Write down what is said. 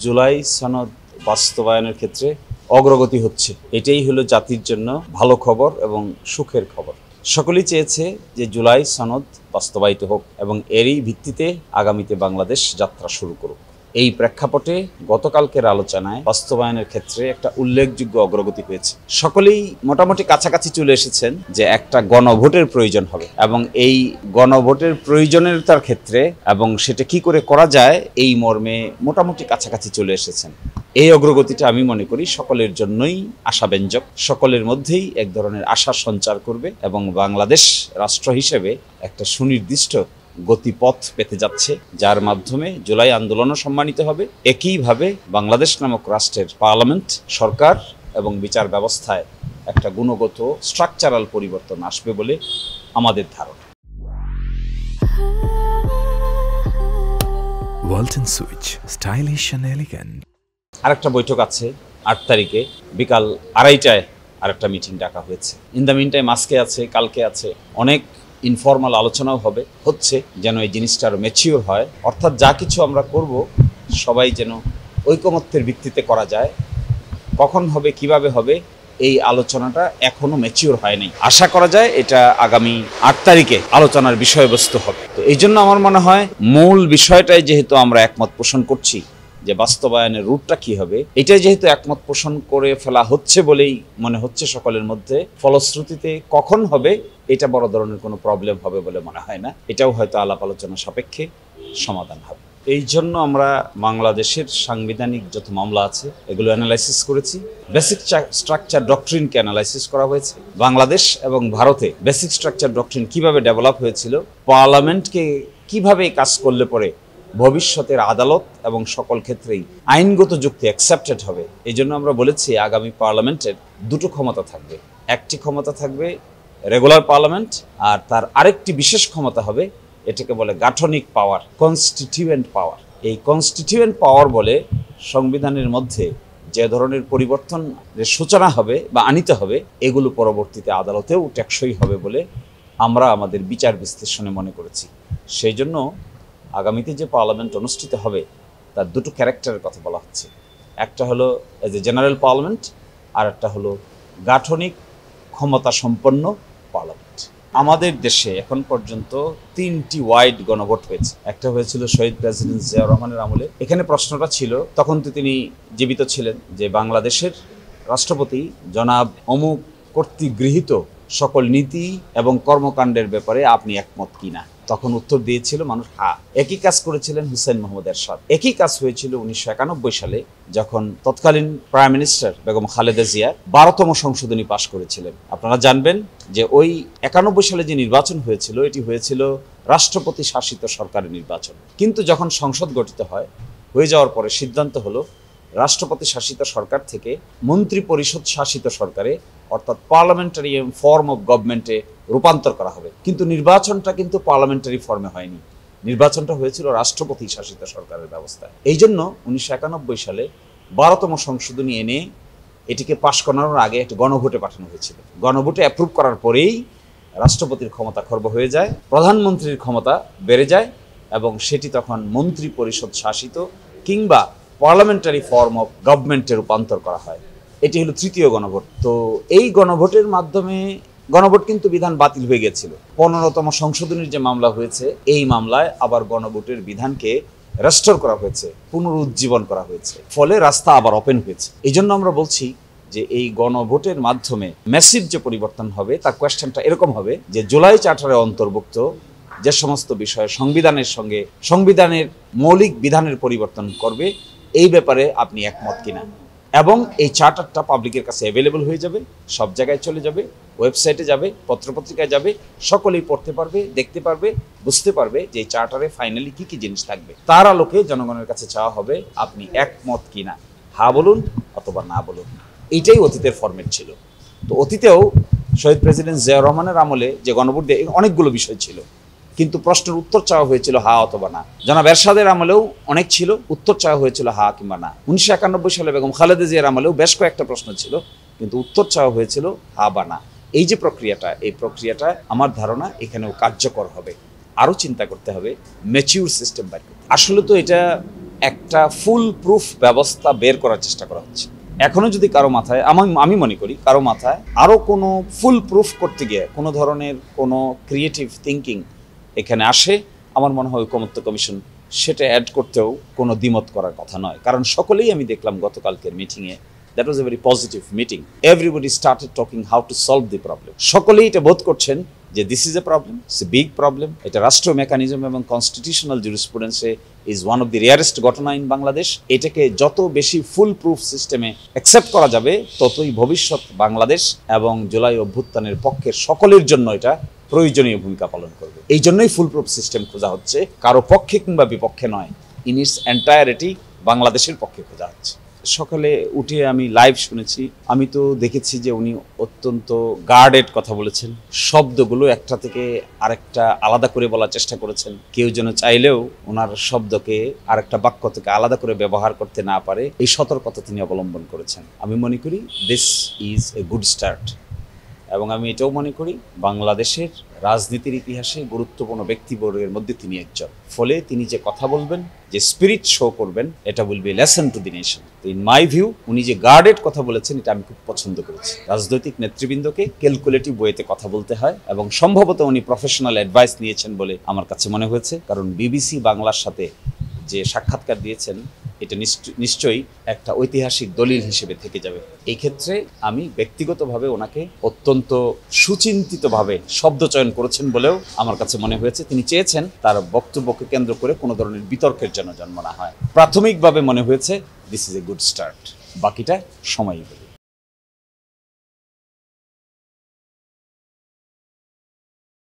জুলাই সনদ বাস্তবায়নের ক্ষেত্রে অগ্রগতি হচ্ছে, এটাই হলো জাতির জন্য ভালো খবর এবং সুখের খবর। সকলেই চেয়েছে যে জুলাই সনদ বাস্তবায়িত হোক এবং এরই ভিত্তিতে আগামীতে বাংলাদেশ যাত্রা শুরু করুক। এই প্রেক্ষাপটে গতকালকের আলোচনায় বাস্তবায়নের ক্ষেত্রে একটা উল্লেখযোগ্য অগ্রগতি হয়েছে। সকলেই মোটামুটি কাছাকাছি চলে এসেছেন যে একটা গণভোটের প্রয়োজন হবে এবং এই গণভোটের প্রয়োজনীয়তার ক্ষেত্রে এবং সেটা কি করে করা যায় এই মর্মে মোটামুটি কাছাকাছি চলে এসেছেন। এই অগ্রগতিটা আমি মনে করি সকলের জন্যই আশাব্যঞ্জক, সকলের মধ্যেই এক ধরনের আশা সঞ্চার করবে এবং বাংলাদেশ রাষ্ট্র হিসেবে একটা সুনির্দিষ্ট গতিপথ পেতে যাচ্ছে, যার মাধ্যমে জুলাই আন্দোলনও সম্মানিত হবে। একইভাবে বাংলাদেশ নামক রাষ্ট্রের পার্লামেন্ট, সরকার এবং বিচার ব্যবস্থায় একটা গুণগত স্ট্রাকচারাল পরিবর্তন আসবে বলে আমাদের ধারণা। Walton switch, stylish and elegant. আরেকটা বৈঠক আছে ৮ তারিখে বিকাল ২:৩০টায় আরেকটা মিটিং ডাকা হয়েছে। ইন দ্য মিন টাইম আজকে আছে, কালকে আছে, অনেক ইনফর্মাল আলোচনাও হচ্ছে যেন এই জিনিসটা আরও ম্যাচিওর হয়। অর্থাৎ যা কিছু আমরা করব সবাই যেন ঐকমত্যের ভিত্তিতে করা যায়। কখন হবে, কিভাবে হবে, এই আলোচনাটা এখনো ম্যাচিওর হয় নাই। আশা করা যায় এটা আগামী ৮ তারিখে আলোচনার বিষয়বস্তু হবে। তো এই জন্য আমার মনে হয় মূল বিষয়টাই যেহেতু আমরা একমত পোষণ করছি যে বাস্তবায়নের রুটটা কি হবে, এটাই যেহেতু একমত পোষণ করে ফেলা হচ্ছে বলেই মনে হচ্ছে সকলের মধ্যে, ফলশ্রুতিতে কখন হবে এটা বড় ধরনের কোনো প্রবলেম হবে বলে মনে হয় না। এটাও হয়তো আলাপ আলোচনা সাপেক্ষে সমাধান হবে। এই জন্য আমরা বাংলাদেশের সাংবিধানিক যত মামলা আছে এগুলো অ্যানালাইসিস করেছি। বেসিক স্ট্রাকচার ডক্ট্রিনকে অ্যানালাইসিস করা হয়েছে। বাংলাদেশ এবং ভারতে বেসিক স্ট্রাকচার ডক্ট্রিন কিভাবে ডেভেলপ হয়েছিল, পার্লামেন্টকে কিভাবে কাজ করলে পরে ভবিষ্যতের আদালত এবং সকল ক্ষেত্রেই আইনগত যুক্তি অ্যাকসেপ্টেড হবে। এই জন্য আমরা বলেছি আগামী পার্লামেন্টের দুটো ক্ষমতা থাকবে। একটি ক্ষমতা থাকবে রেগুলার পার্লামেন্ট, আর তার আরেকটি বিশেষ ক্ষমতা হবে, এটাকে বলে গাঠনিক পাওয়ার, কনস্টিটিউয়েন্ট পাওয়ার। এই কনস্টিটিউয়েন্ট পাওয়ার বলে সংবিধানের মধ্যে যে ধরনের পরিবর্তনের সূচনা হবে বা আনিতে হবে, এগুলো পরবর্তীতে আদালতেও টেকসই হবে বলে আমরা আমাদের বিচার বিশ্লেষণে মনে করেছি। সেই জন্য আগামীতে যে পার্লামেন্ট অনুষ্ঠিত হবে তার দুটো ক্যারেক্টারের কথা বলা হচ্ছে। একটা হলো এজ এ জেনারেল পার্লামেন্ট, আর একটা হলো গাঠনিক ক্ষমতা সম্পন্ন পার্লামেন্ট। আমাদের দেশে এখন পর্যন্ত 3টি ওয়াইড গণভোট হয়েছে। একটা হয়েছিল শহীদ প্রেসিডেন্ট জিয়াউর রহমানের আমলে। এখানে প্রশ্নটা ছিল, তখন তো তিনি জীবিত ছিলেন, যে বাংলাদেশের রাষ্ট্রপতি জনাব অমুক কর্তৃক গৃহীত সকল নীতি এবং কর্মকাণ্ডের ব্যাপারে আপনি একমত কিনা। তখন উত্তর দিয়েছিল মানুষ হ্যাঁ। একই কাজ করেছিলেন হুসেইন মোহাম্মদ এরশাদ। একই কাজ হয়েছিল 1991 সালে যখন তৎকালীন প্রাইম মিনিস্টার বেগম খালেদা জিয়া 12তম সংশোধনী পাশ করেছিলেন। আপনারা জানবেন যে ওই 91 সালে যে নির্বাচন হয়েছিল এটি হয়েছিল রাষ্ট্রপতি শাসিত সরকারের নির্বাচন। কিন্তু যখন সংসদ গঠিত হয়ে যাওয়ার পরে সিদ্ধান্ত হলো রাষ্ট্রপতি শাসিত সরকার থেকে মন্ত্রী পরিষদ শাসিত সরকারে, অর্থাৎ পার্লামেন্টারি ফর্ম অফ গভর্নমেন্টে রূপান্তর করা হবে। কিন্তু নির্বাচনটা কিন্তু পার্লামেন্টারি ফর্মে হয়নি, নির্বাচনটা হয়েছিল রাষ্ট্রপতি শাসিত সরকারের ব্যবস্থায়। এই জন্য 1991 সালে 12তম সংশোধনী এনে এটিকে পাশ করানোর আগে একটি গণভোটে পাঠানো হয়েছিল। গণভোটে অ্যাপ্রুভ করার পরেই রাষ্ট্রপতির ক্ষমতা খর্ব হয়ে যায়, প্রধানমন্ত্রীর ক্ষমতা বেড়ে যায় এবং সেটি তখন মন্ত্রী পরিষদ শাসিত কিংবা পার্লামেন্টারি ফর্ম অফ গভর্নমেন্টে রূপান্তর করা হয়। এটি হলো তৃতীয় গণভোট। তো এই গণভোটের মাধ্যমে গণভোট কিন্তু বিধান বাতিল হয়ে গেছিল। 15তম সংশোধনীর যে মামলা হয়েছে এই মামলায় আবার গণভোটের বিধানকে রেস্টোর করা হয়েছে, পুনরুজ্জীবন করা হয়েছে, ফলে রাস্তা আবার ওপেন হয়েছে। এই জন্য আমরা বলছি যে এই গণভোটের মাধ্যমে ম্যাসিভ যে পরিবর্তন হবে তার কোয়েশ্চেনটা এরকম হবে যে জুলাই চার্টারে অন্তর্ভুক্ত যে সমস্ত বিষয় সংবিধানের সঙ্গে সংবিধানের মৌলিক বিধানের পরিবর্তন করবে এই ব্যাপারে আপনি একমত কিনা, এবং এই চার্টারটা পাবলিকের কাছে অ্যাভেলেবল হয়ে যাবে, সব জায়গায় চলে যাবে, ওয়েবসাইটে যাবে, পত্রপত্রিকায় যাবে, সকলেই পড়তে পারবে, দেখতে পারবে, বুঝতে পারবে যে এই চার্টারে ফাইনালি কি কি জিনিস থাকবে। তার আলোকে জনগণের কাছে চাওয়া হবে আপনি একমত কিনা, হ্যাঁ বলুন অথবা না বলুন। এইটাই অতীতের ফরম্যাট ছিল। তো অতীতেও শহীদ প্রেসিডেন্ট জিয়াউর রহমানের আমলে যে গণভোট দিয়ে অনেকগুলো বিষয় ছিল, কিন্তু প্রশ্নের উত্তর চাওয়া হয়েছিল হ্যাঁ অথবা না। জনাব এরশাদের আমলেও অনেক ছিল, উত্তর চাওয়া হয়েছিল হ্যাঁ কিংবা না। 1991 সালে বেগম খালেদা জিয়ার আমলেও বেশ কয়েকটা প্রশ্ন ছিল, কিন্তু উত্তর চাওয়া হয়েছিল হ্যাঁ বা না। এই যে প্রক্রিয়াটা, এই প্রক্রিয়াটা আমার ধারণা এখানেও কার্যকর হবে। আরও চিন্তা করতে হবে, ম্যাচিউর সিস্টেম বাইর করতে। আসলে তো এটা একটা ফুল প্রুফ ব্যবস্থা বের করার চেষ্টা করা হচ্ছে। এখনো যদি কারো মাথায় আমি মনে করি কারো মাথায় আরও কোনো ফুল প্রুফ করতে গিয়ে কোনো ধরনের কোনো ক্রিয়েটিভ থিঙ্কিং এখানে আসে, আমার মনে হয় ঐকমত্য কমিশন সেটা অ্যাড করতেও কোনো দ্বিমত করার কথা নয়। কারণ সকলেই আমি দেখলাম গতকালকের মিটিংয়ে, that was a very positive meeting. Everybody started talking how to solve the problem. সকলেই এটা বোধ করছেন যে this is a problem, it's a big problem. এটা রাষ্ট্র মেকানিজম এবং কনস্টিটিউশনাল জুরিসপ্রুডেন্সে is one of the rarest ঘটনা ইন বাংলাদেশ। এটাকে যত বেশি ফুল প্রুফ সিস্টেমে অ্যাকসেপ্ট করা যাবে, ততই ভবিষ্যৎ বাংলাদেশ এবং জুলাই অভ্যুত্থানের পক্ষের সকলের জন্য এটা প্রয়োজনীয় ভূমিকা পালন করবে। এই জন্যই ফুল প্রুফ সিস্টেম খোঁজা হচ্ছে, কারো পক্ষে কিংবা বিপক্ষে নয়, ইন ইটস এন্টায়ারিটি বাংলাদেশের পক্ষে খোঁজা হচ্ছে। সকালে উঠে আমি লাইভ শুনেছি, আমি তো দেখেছি যে উনি অত্যন্ত গার্ডেড কথা বলেছেন, শব্দগুলো একটা থেকে আরেকটা আলাদা করে বলার চেষ্টা করেছেন। কেউ যেন চাইলেও ওনার শব্দকে আরেকটা বাক্য থেকে আলাদা করে ব্যবহার করতে না পারে, এই সতর্কতা তিনি অবলম্বন করেছেন। আমি মনে করি this is a good start. এবং আমি এটাও মনে করি বাংলাদেশের রাজনীতির ইতিহাসে গুরুত্বপূর্ণ ব্যক্তিবর্গের মধ্যে তিনি একজন। ফলে তিনি যে কথা বলবেন, যে স্পিরিট শো করবেন, এটা will be lesson to the nation. তো ইন মাই ভিউ উনি যে গার্ডেড কথা বলেছেন, এটা আমি খুব পছন্দ করেছি। রাজনৈতিক নেতৃবৃন্দকে ক্যালকুলেটিভ ওয়েতে কথা বলতে হয়, এবং সম্ভবত উনি প্রফেশনাল অ্যাডভাইস নিয়েছেন বলে আমার কাছে মনে হয়েছে। কারণ বিবিসি বাংলার সাথে যে সাক্ষাৎকার দিয়েছেন, এটা নিশ্চয়ই একটা ঐতিহাসিক দলিল হিসেবে থেকে যাবে। এই ক্ষেত্রে আমি ব্যক্তিগতভাবে ওনাকে অত্যন্ত সুচিন্তিতভাবে শব্দ চয়ন করেছেন বলেও আমার কাছে মনে হয়েছে। তিনি চেয়েছেন তার বক্তব্যকে কেন্দ্র করে কোনো ধরনের বিতর্কের জন্য জন্ম না হয়। প্রাথমিকভাবে মনে হয়েছে this is a good start, বাকিটা সময়ই বলবে।